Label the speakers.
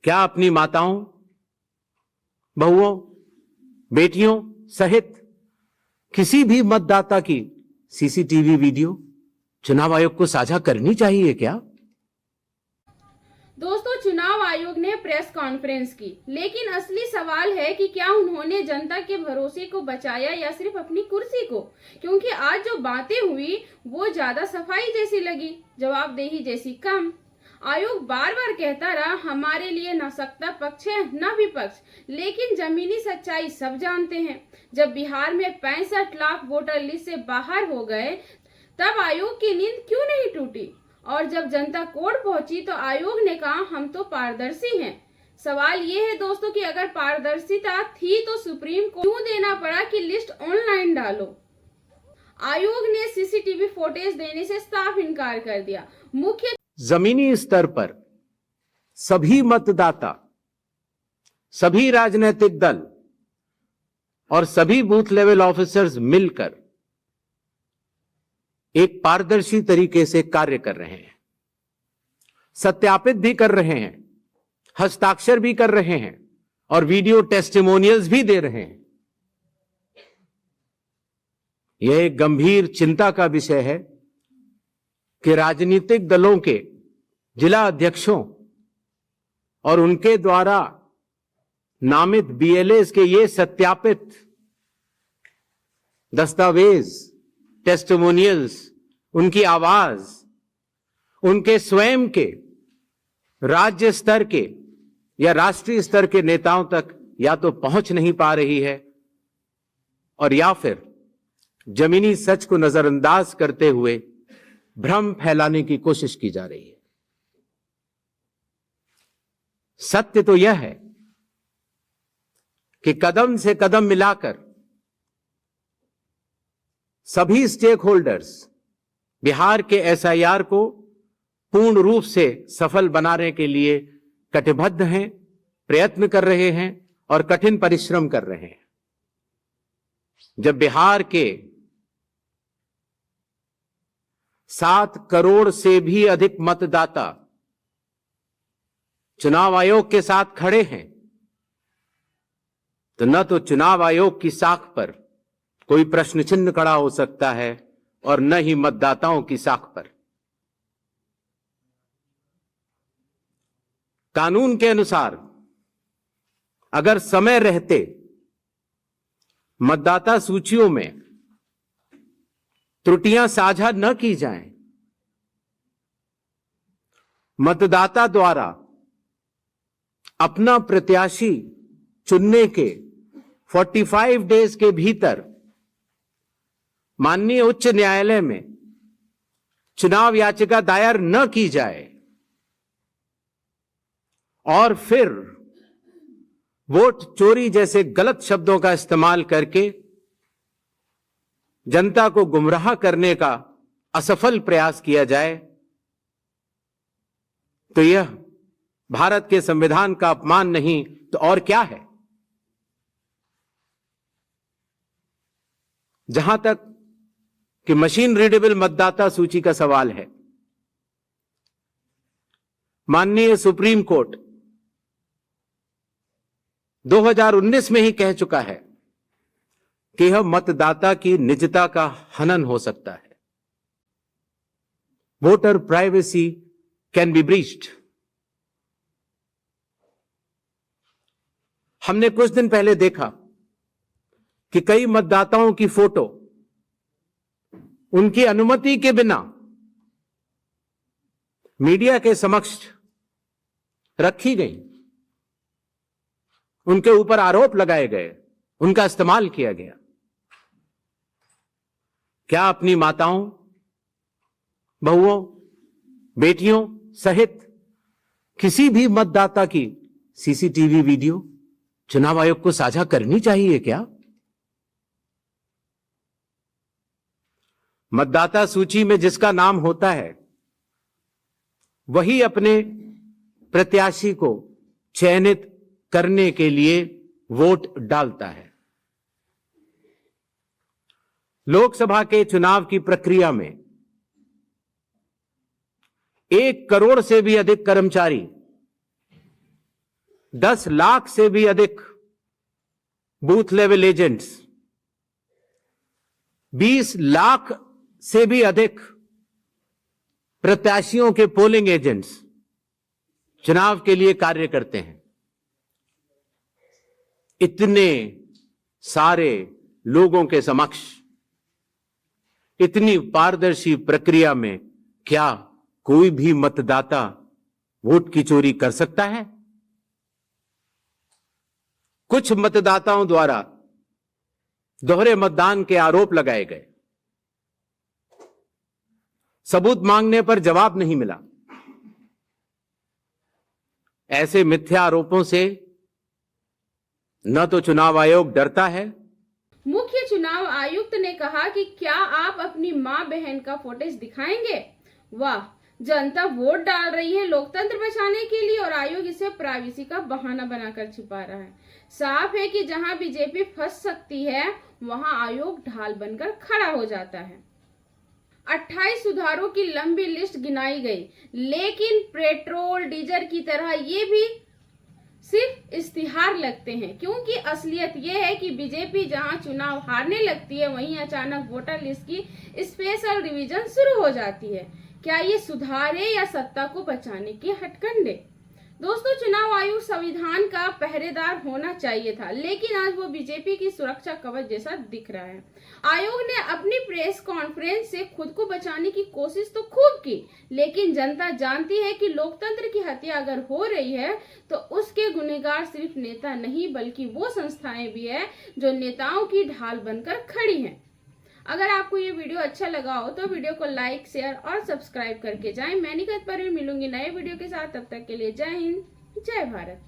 Speaker 1: क्या अपनी माताओं, बहुओं, बेटियों सहित किसी भी मतदाता की सीसीटीवी वीडियो चुनाव आयोग को साझा करनी चाहिए क्या?
Speaker 2: दोस्तों, चुनाव आयोग ने प्रेस कॉन्फ्रेंस की, लेकिन असली सवाल है कि क्या उन्होंने जनता के भरोसे को बचाया या सिर्फ अपनी कुर्सी को? क्योंकि आज जो बातें हुई वो ज्यादा सफाई जैसी लगी, जवाबदेही जैसी कम। आयोग बार बार कहता रहा हमारे लिए न सत्ता पक्ष है न विपक्ष, लेकिन जमीनी सच्चाई सब जानते हैं। जब बिहार में 65 लाख वोटर लिस्ट से बाहर हो गए तब आयोग की नींद क्यों नहीं टूटी? और जब जनता कोर्ट पहुंची तो आयोग ने कहा हम तो पारदर्शी हैं। सवाल ये है दोस्तों कि अगर पारदर्शिता थी तो सुप्रीम कोर्ट क्यों देना पड़ा कि लिस्ट ऑनलाइन डालो? आयोग ने सीसीटीवी फुटेज देने से साफ इनकार कर दिया। मुख्य
Speaker 1: जमीनी स्तर पर सभी मतदाता, सभी राजनीतिक दल और सभी बूथ लेवल ऑफिसर्स मिलकर एक पारदर्शी तरीके से कार्य कर रहे हैं, सत्यापित भी कर रहे हैं, हस्ताक्षर भी कर रहे हैं और वीडियो टेस्टिमोनियल्स भी दे रहे हैं। यह एक गंभीर चिंता का विषय है कि राजनीतिक दलों के जिला अध्यक्षों और उनके द्वारा नामित बीएलएस के ये सत्यापित दस्तावेज, टेस्टिमोनियल्स, उनकी आवाज, उनके स्वयं के राज्य स्तर के या राष्ट्रीय स्तर के नेताओं तक या तो पहुंच नहीं पा रही है और या फिर जमीनी सच को नजरअंदाज करते हुए भ्रम फैलाने की कोशिश की जा रही है। सत्य तो यह है कि कदम से कदम मिलाकर सभी स्टेक होल्डर्स बिहार के एसआईआर को पूर्ण रूप से सफल बनाने के लिए कटिबद्ध हैं, प्रयत्न कर रहे हैं और कठिन परिश्रम कर रहे हैं। जब बिहार के 7 करोड़ से भी अधिक मतदाता चुनाव आयोग के साथ खड़े हैं तो न तो चुनाव आयोग की साख पर कोई प्रश्न चिन्ह खड़ा हो सकता है और न ही मतदाताओं की साख पर। कानून के अनुसार अगर समय रहते मतदाता सूचियों में त्रुटियां साझा न की जाएं, मतदाता द्वारा अपना प्रत्याशी चुनने के 45 डेज के भीतर माननीय उच्च न्यायालय में चुनाव याचिका दायर न की जाए और फिर वोट चोरी जैसे गलत शब्दों का इस्तेमाल करके जनता को गुमराह करने का असफल प्रयास किया जाए तो यह भारत के संविधान का अपमान नहीं तो और क्या है। जहां तक कि मशीन रीडेबल मतदाता सूची का सवाल है, माननीय सुप्रीम कोर्ट 2019 में ही कह चुका है कि यह मतदाता की निजता का हनन हो सकता है। Voter privacy can be breached. हमने कुछ दिन पहले देखा कि कई मतदाताओं की फोटो उनकी अनुमति के बिना मीडिया के समक्ष रखी गई, उनके ऊपर आरोप लगाए गए, उनका इस्तेमाल किया गया। क्या अपनी माताओं, बहुओं, बेटियों सहित किसी भी मतदाता की सीसीटीवी वीडियो चुनाव आयोग को साझा करनी चाहिए क्या? मतदाता सूची में जिसका नाम होता है वही अपने प्रत्याशी को चयनित करने के लिए वोट डालता है। लोकसभा के चुनाव की प्रक्रिया में 1 करोड़ से भी अधिक कर्मचारी 10 लाख से भी अधिक बूथ लेवल एजेंट्स, 20 लाख से भी अधिक प्रत्याशियों के पोलिंग एजेंट्स चुनाव के लिए कार्य करते हैं। इतने सारे लोगों के समक्ष इतनी पारदर्शी प्रक्रिया में क्या कोई भी मतदाता वोट की चोरी कर सकता है? कुछ मतदाताओं द्वारा दोहरे मतदान के आरोप लगाए गए, सबूत मांगने पर जवाब नहीं मिला। ऐसे मिथ्या आरोपों से न तो चुनाव आयोग डरता है।
Speaker 2: मुख्य चुनाव आयुक्त ने कहा कि क्या आप अपनी मां बहन का फुटेज दिखाएंगे? वाह, जनता वोट डाल रही है लोकतंत्र बचाने के लिए और आयोग इसे प्राइवेसी का बहाना बनाकर छिपा रहा है। साफ है कि जहां बीजेपी फंस सकती है वहां आयोग ढाल बनकर खड़ा हो जाता है। 28 सुधारों की लंबी लिस्ट गिनाई गई, लेकिन पेट्रोल डीजल की तरह ये भी सिर्फ इश्तिहार लगते हैं, क्योंकि असलियत यह है कि बीजेपी जहां चुनाव हारने लगती है वहीं अचानक वोटर लिस्ट की स्पेशल रिवीजन शुरू हो जाती है। क्या ये सुधार है या सत्ता को बचाने के हथकंडे? दोस्तों, चुनाव आयोग संविधान का पहरेदार होना चाहिए था, लेकिन आज वो बीजेपी की सुरक्षा कवच जैसा दिख रहा है। आयोग ने अपनी प्रेस कॉन्फ्रेंस से खुद को बचाने की कोशिश तो खूब की, लेकिन जनता जानती है कि लोकतंत्र की हत्या अगर हो रही है तो उसके गुनहगार सिर्फ नेता नहीं बल्कि वो संस्थाएं भी है जो नेताओं की ढाल बनकर खड़ी हैं। अगर आपको ये वीडियो अच्छा लगा हो तो वीडियो को लाइक, शेयर और सब्सक्राइब करके जाएं। मैं निखत परवीन मिलूंगी नए वीडियो के साथ। तब तक के लिए जय हिंद, जय भारत।